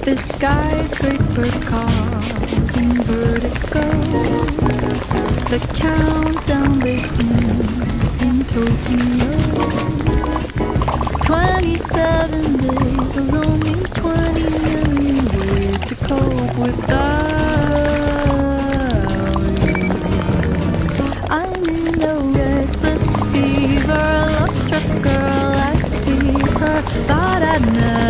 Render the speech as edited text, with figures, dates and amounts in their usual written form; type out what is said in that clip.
The skyscrapers causing vertigo. The countdown begins in Tokyo. 27 days alone means 20 million ways to cope without you. I'm in a reckless fever, love-struck girl, I could tease her. Thought I'd never